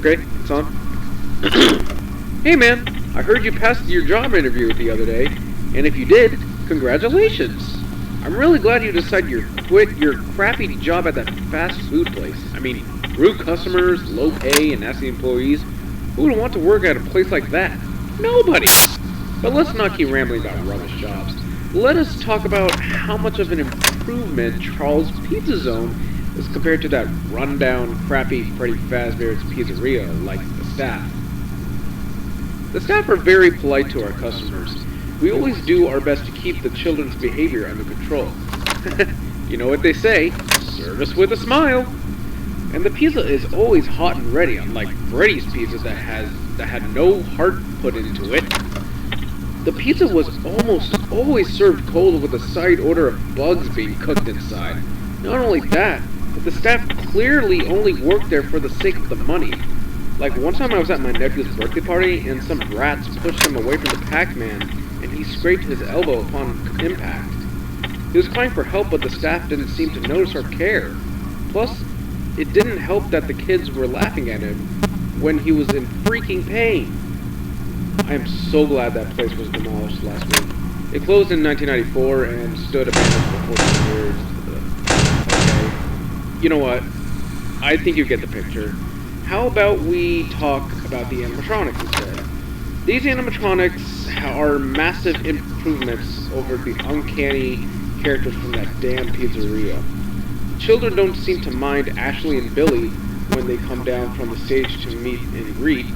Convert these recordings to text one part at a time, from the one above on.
Okay, it's on. Hey man, I heard you passed your job interview the other day, and if you did, congratulations. I'm really glad you decided you quit your crappy job at that fast food place. I mean, rude customers, low pay, and nasty employees. Who would want to work at a place like that? Nobody! But let's not keep rambling about rubbish jobs. Let us talk about how much of an improvement Charles Pizza Zone is compared to that rundown, crappy Freddy Fazbear's Pizzeria like the staff. The staff are very polite to our customers. We always do our best to keep the children's behavior under control. You know what they say, service with a smile. And the pizza is always hot and ready, unlike Freddy's pizza that had no heart put into it. The pizza was almost always served cold with a side order of bugs being cooked inside. Not only that, but the staff clearly only worked there for the sake of the money. Like one time I was at my nephew's birthday party and some brats pushed him away from the Pac-Man and he scraped his elbow upon impact. He was crying for help, but the staff didn't seem to notice or care. Plus, it didn't help that the kids were laughing at him when he was in freaking pain. I am so glad that place was demolished last week. It closed in 1994 and stood abandoned for 14 years. Okay. You know what? I think you get the picture. How about we talk about the animatronics instead? These animatronics are massive improvements over the uncanny characters from that damn pizzeria. Children don't seem to mind Ashley and Billy when they come down from the stage to meet and greet.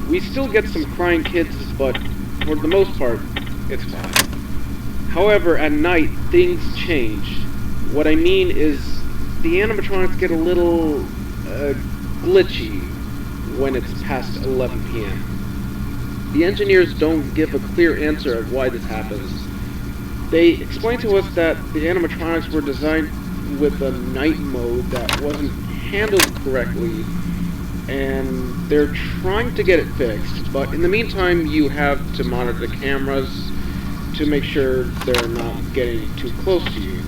We still get some crying kids, but for the most part, it's fine. However, at night, things change. What I mean is, the animatronics get a little glitchy when it's past 11 p.m. The engineers don't give a clear answer of why this happens. They explain to us that the animatronics were designed with a night mode that wasn't handled correctly, and they're trying to get it fixed, but in the meantime you have to monitor the cameras to make sure they're not getting too close to you.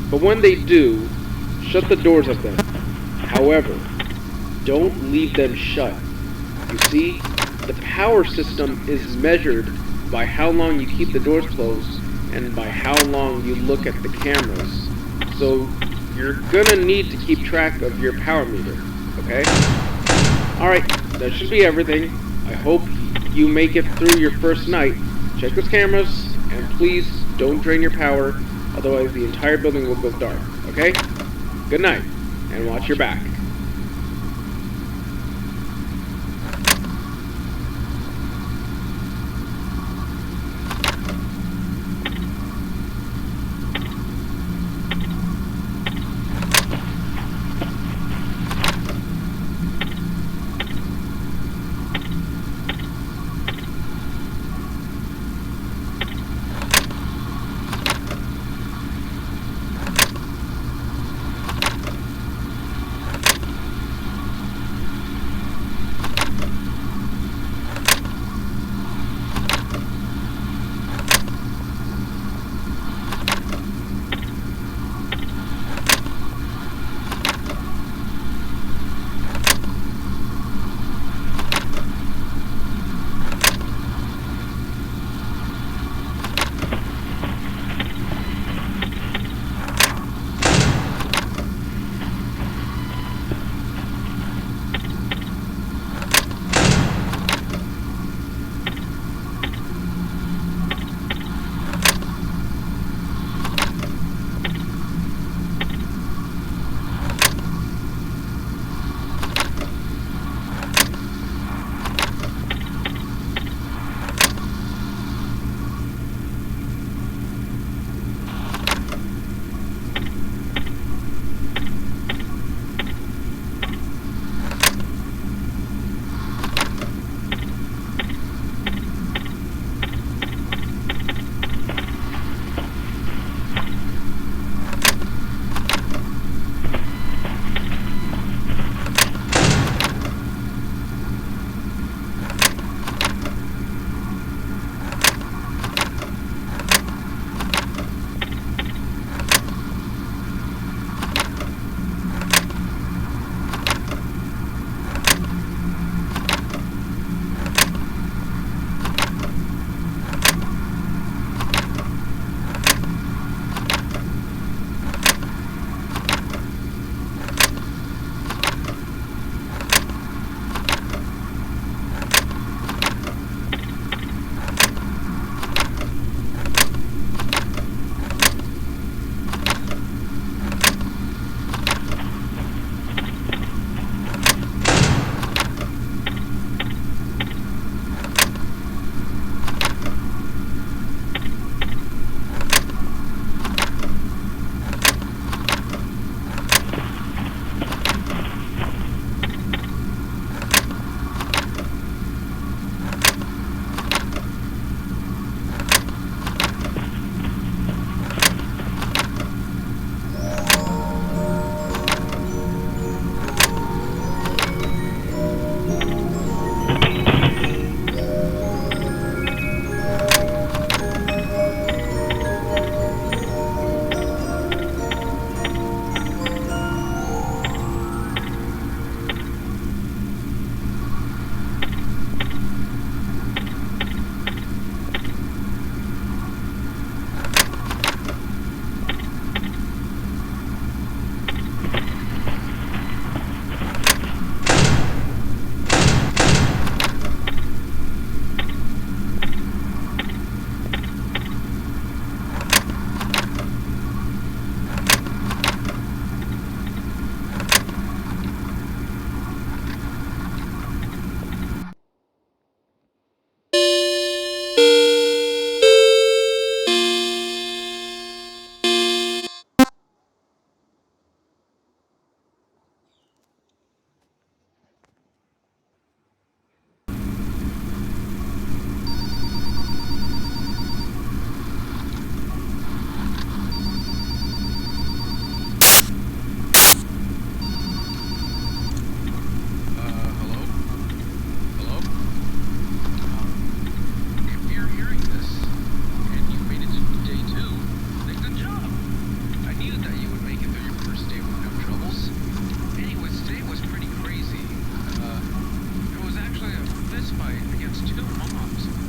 But when they do, shut the doors of them. However, don't leave them shut. You see, the power system is measured by how long you keep the doors closed and by how long you look at the cameras. So you're gonna need to keep track of your power meter, okay? Alright, that should be everything. I hope you make it through your first night. Check those cameras, and please don't drain your power, otherwise the entire building will go dark, okay? Good night, and watch your back. It's two mobs.